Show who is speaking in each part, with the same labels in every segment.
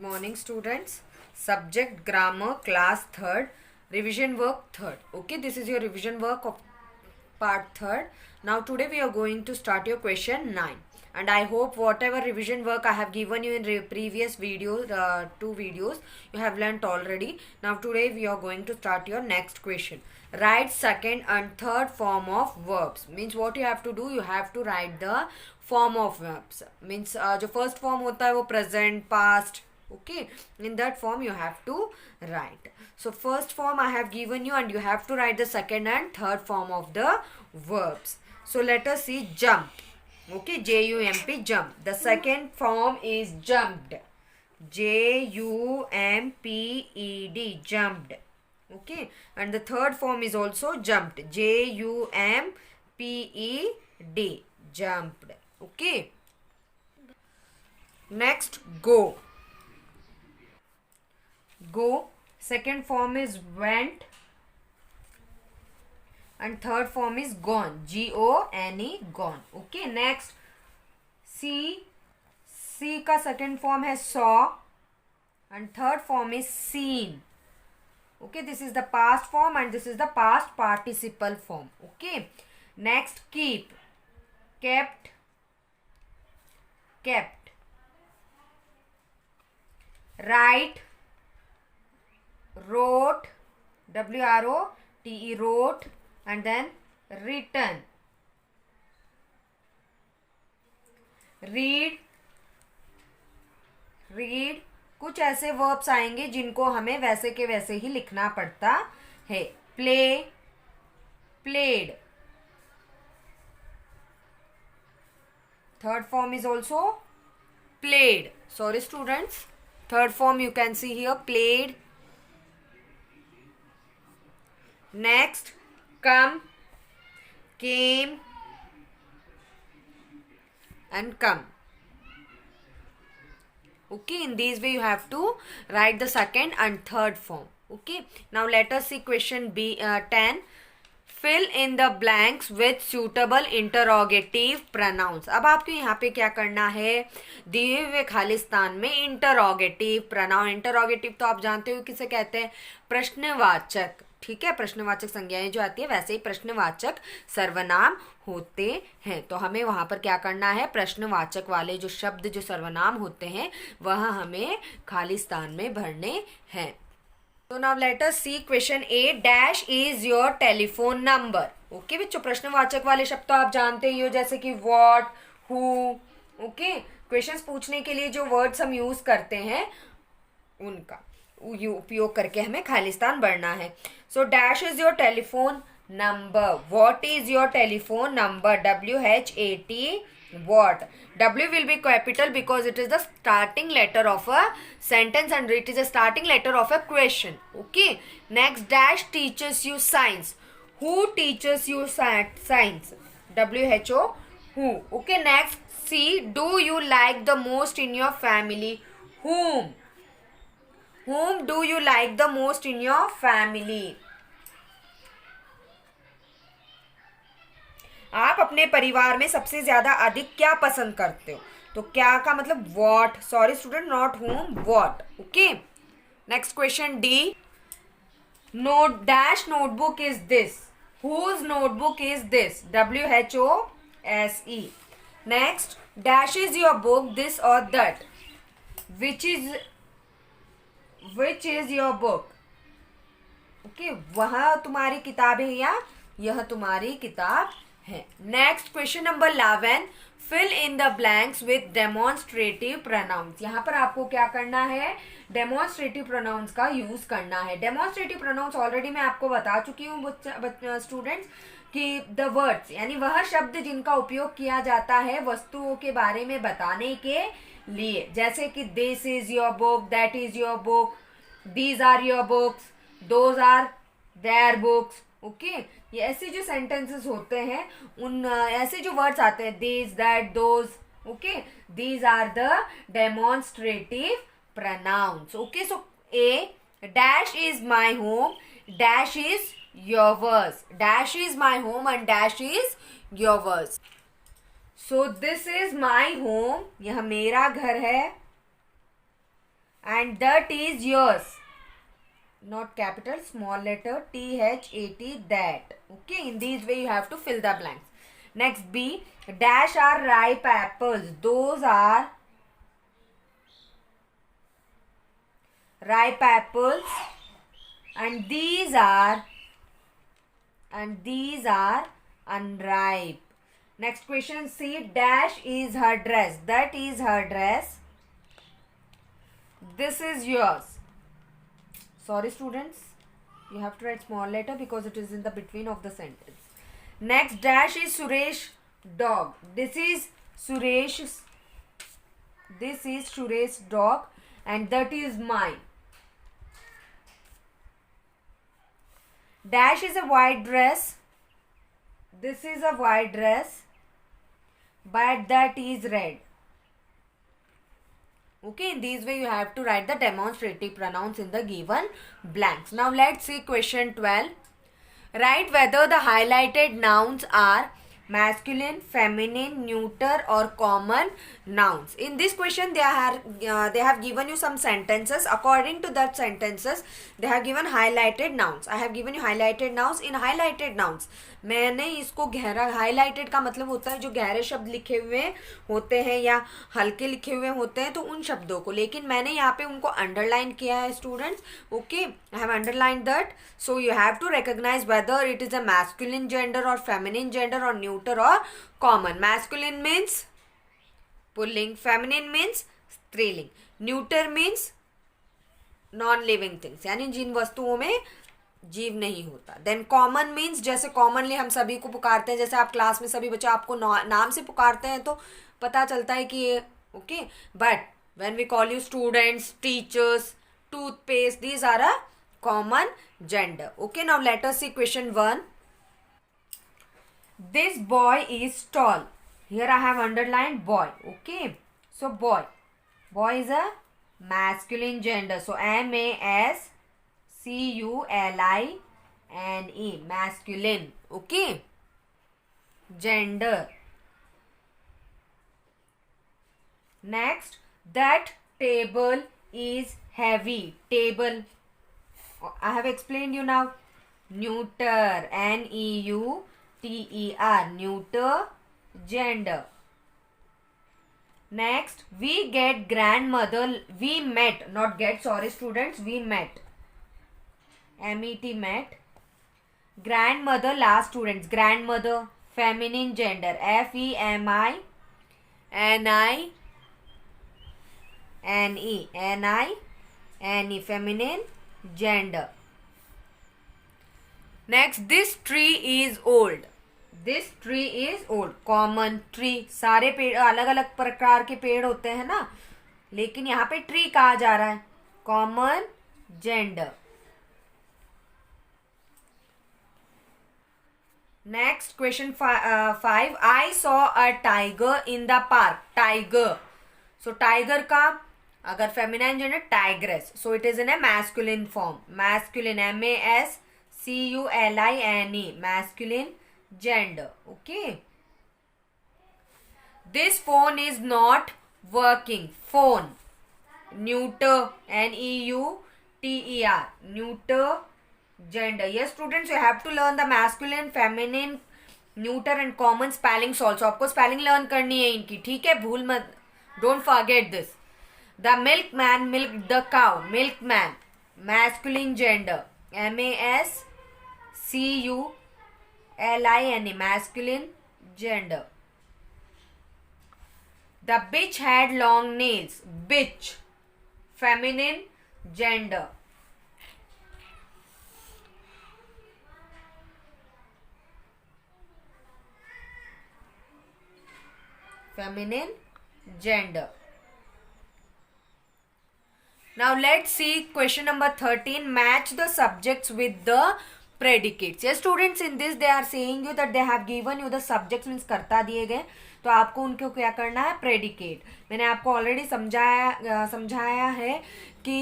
Speaker 1: Morning students. Subject grammar class 3rd, revision work 3rd. Okay, this is your revision work of part 3rd. Now today we are going to start your question 9, and I hope whatever revision work I have given you in previous videos, 2 videos, you have learnt already. Now today we are going to start your next question. Write second and third form of verbs. Means what you have to do, you have to write the form of verbs. Means जो first form होता है वो present, past. Okay, in that form you have to write. So first form I have given you, and you have to write the second and third form of the verbs. So let us see jumped. Okay, jump, jump. The second form is jumped. jumped, jumped. Okay, and the third form is also jumped. jumped, jumped. Okay, next go. Go. Second form is went, and third form is gone. Gone, gone. Okay, next see. See का second form है saw, and third form is seen. Okay, this is the past form and this is the past participle form. Okay, next keep. Kept, kept. Write, wrote, wrote, wrote, and then written. Read, read. कुछ ऐसे verbs आएंगे जिनको हमें वैसे के वैसे ही लिखना पड़ता है. Play, played. Third form is also played. Sorry students. Third form you can see here, played. Next, come, came, and come. Okay, in this way you have to write the second and third form. Okay, now let us see question B 10. Fill in the blanks with suitable interrogative pronouns. अब आपको यहाँ पे क्या करना है, दिए हुए खालिस्तान में इंटरोगेटिव प्रोनाउन. इंटरोगेटिव तो आप जानते हो किसे कहते हैं, प्रश्नवाचक. ठीक है, प्रश्नवाचक संज्ञाएं जो आती है वैसे ही प्रश्नवाचक सर्वनाम होते हैं. तो हमें वहां पर क्या करना है, प्रश्नवाचक वाले जो शब्द जो सर्वनाम होते हैं वह हमें खालिस्तान में भरने हैं. तो now let us see question A. Dash is your telephone number. Okay बच्चों, प्रश्नवाचक वाले शब्द तो आप जानते ही हो, जैसे कि व्हाट, हु. ओके, क्वेश्चंस पूछने के लिए जो वर्ड्स हम यूज करते हैं उनका उपयोग करके हमें खालिस्तान भरना है. So dash is your telephone number. What is your telephone number. WHAT, what. W will be capital because it is the starting letter of a sentence and it is a starting letter of a question. Okay, next dash teaches you science. Who teaches you science. WHO, who. Okay, next C. Do you like the most in your family. Whom. Whom do you like the most in your family. आप अपने परिवार में सबसे ज्यादा अधिक क्या पसंद करते हो. तो क्या का मतलब what. Sorry student, not home, what. Okay, next question D. Note dash notebook is this. Whose notebook is this. WHOSE. Next dash is your book. This और that. Which is your book. Okay, वह तुम्हारी किताब है या यह तुम्हारी किताब है. Next question number 11. Fill in the blanks with demonstrative pronouns. यहाँ पर आपको क्या करना है, डेमोन्स्ट्रेटिव प्रोनाउंस का यूज करना है. डेमोन्स्ट्रेटिव प्रोनाउंस ऑलरेडी मैं आपको बता चुकी हूँ स्टूडेंट्स कि द वर्ड्स यानी वह शब्द जिनका उपयोग किया जाता है वस्तुओं के बारे में बताने के लिए. जैसे कि this is your book, that is your book, these are your books, those are their books. Okay, ये ऐसे जो सेंटेंसेस होते हैं उन ऐसे जो वर्ड्स आते हैं this, that, those. Okay, these are the demonstrative pronouns. Okay, so A. Dash is my home, dash is yours. Dash is my home and dash is yours. So this is my home, यह मेरा घर है, and that is yours. Not capital, small letter THAT, that. Okay, in this way you have to fill the blanks. Next, B, dash are ripe apples. Those are ripe apples, and these are unripe. Next question, C, dash is her dress. That is her dress. This is yours. Sorry students, you have to write small letter because it is in the between of the sentence. Next, dash is Suresh dog. This is Suresh's dog, and that is mine. Dash is a white dress. This is a white dress, but that is red. Okay, in this way you have to write the demonstrative pronouns in the given blanks. Now let's see question 12. Write whether the highlighted nouns are masculine, feminine, neuter or common nouns. In this question they have given you some sentences. According to that sentences they have given highlighted nouns. I have given you highlighted nouns. In highlighted nouns मैंने इसको गहरा, highlighted का मतलब होता है जो गहरे शब्द लिखे हुए होते हैं या हल्के लिखे हुए होते हैं तो उन शब्दों को, लेकिन मैंने यहाँ पे उनको अंडरलाइन किया है students. Okay, I have underline that. So you have to recognize whether it is a masculine gender और फेमिनिन जेंडर और न्यूटर और कॉमन. मैस्कुलिन मीन्स पुल्लिंग, फेमिनिन मीन्स स्त्रीलिंग, neuter means non living things यानी जिन वस्तुओं में जीव नहीं होता. देन कॉमन मीन्स जैसे कॉमनली हम सभी को पुकारते हैं, जैसे आप क्लास में सभी बच्चे आपको नाम से पुकारते हैं तो पता चलता है कि ये okay. But when we call you students, teachers, toothpaste, these are a common gender. Okay, now let us see question 1. This boy is tall. Here I have underlined boy. Okay, so boy is a masculine gender, so MASCULINE, masculine. Okay, gender. Next, that table is heavy. Table, I have explained you now. Neuter, NEUTER, neuter gender. Next, we get grandmother. We met, not get, sorry students, we met. MET, met. Grandmother, last students, grandmother, feminine gender, FEMININE, feminine gender. Next, this tree is old. This tree is old, common tree. सारे पेड़ अलग अलग प्रकार के पेड़ होते हैं ना, लेकिन यहाँ पे ट्री कहा जा रहा है. Common gender. Next question 5. I saw a tiger in the park. Tiger, so tiger का अगर feminine gender tigress, so it is in A masculine form. Masculine, MASCULINE, masculine gender. Okay, this phone is not working. Phone, neuter, NEUTER, neuter gender. Yes students, you have to learn the masculine, feminine, neuter and common spellings also. आपको spelling learn करनी है इनकी, ठीक है, भूल मत. Don't forget this. The milkman milked the cow. Milkman, masculine gender, MASCULINE, masculine gender. The bitch had long nails. Bitch, feminine gender. Feminine gender. Now let's see question number 13. Match the subjects with the predicates. Yes students, in this they are saying you that they have given you the subjects, means कर्ता दिए गए, तो आपको उनको क्या करना है, predicate. मैंने आपको ऑलरेडी समझाया है कि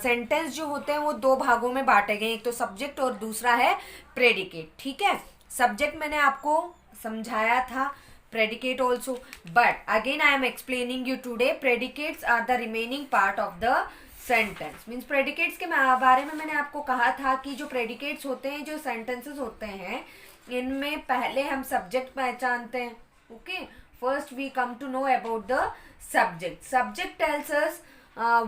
Speaker 1: सेंटेंस जो होते हैं वो दो भागों में बांटे गए, एक तो सब्जेक्ट और दूसरा है प्रेडिकेट. ठीक है, सब्जेक्ट मैंने आपको समझाया था, predicate also, but again I am explaining you today. Predicates are the remaining part of the sentence means predicates के बारे में मैंने आपको कहा था कि जो प्रेडिकेट्स होते हैं, जो सेंटेंसेस होते हैं, इनमें पहले हम सब्जेक्ट पहचानते हैं. Okay, first we come to know about the subject. Subject tells us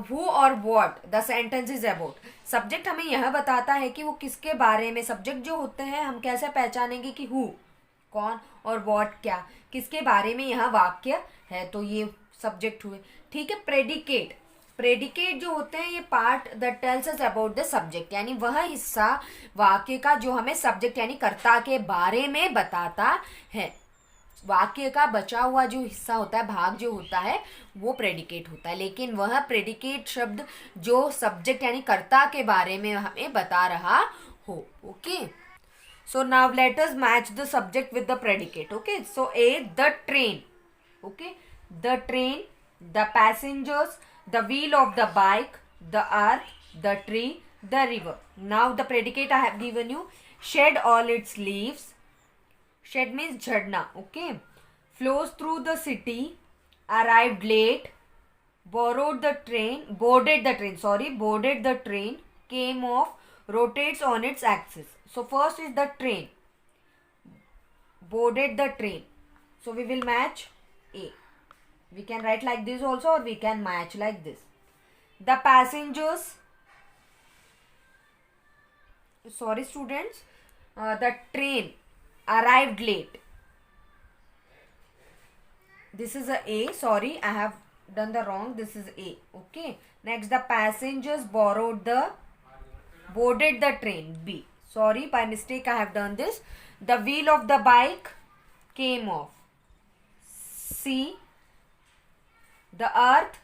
Speaker 1: who or what the sentence is about. सब्जेक्ट हमें यह बताता है कि वो किसके बारे में. सब्जेक्ट जो होते हैं हम कैसे पहचानेंगे कि who कौन और what क्या, किसके बारे में यह वाक्य है, तो ये सब्जेक्ट हुए. ठीक है. प्रेडिकेट, प्रेडिकेट जो होते हैं ये part that tells us about the subject, यानी वह हिस्सा वाक्य का जो हमें सब्जेक्ट यानी कर्ता के बारे में बताता है. वाक्य का बचा हुआ जो हिस्सा होता है, भाग जो होता है, वो प्रेडिकेट होता है. लेकिन वह प्रेडिकेट शब्द जो सब्जेक्ट यानी कर्ता के बारे में हमें बता रहा हो. Okay, so now let us match the subject with the predicate. Okay, so A the train. Okay, the train, the passengers, the wheel of the bike, the earth, the tree, the river. Now the predicate I have given you. Shed all its leaves. Shed means झड़ना. Okay, flows through the city, arrived late, boarded the train, came off, rotates on its axis. So first is the train, boarded the train. So we will match A. We can write like this also, or we can match like this. The passengers, sorry students, the train arrived late. This is a A. Sorry, I have done the wrong. This is A. Okay. Next, the passengers boarded the train. B. Sorry, by mistake I have done this. The wheel of the bike came off. C. The earth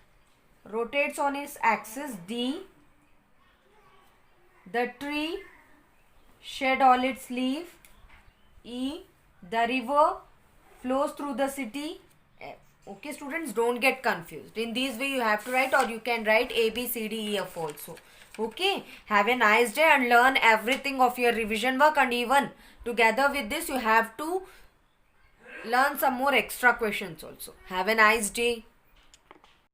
Speaker 1: rotates on its axis. D. The tree shed all its leaves. E. The river flows through the city. F. Okay students, don't get confused. In this way you have to write, or you can write A, B, C, D, E, F also. Okay, have a nice day and learn everything of your revision work, and even together with this you have to learn some more extra questions also. Have a nice day.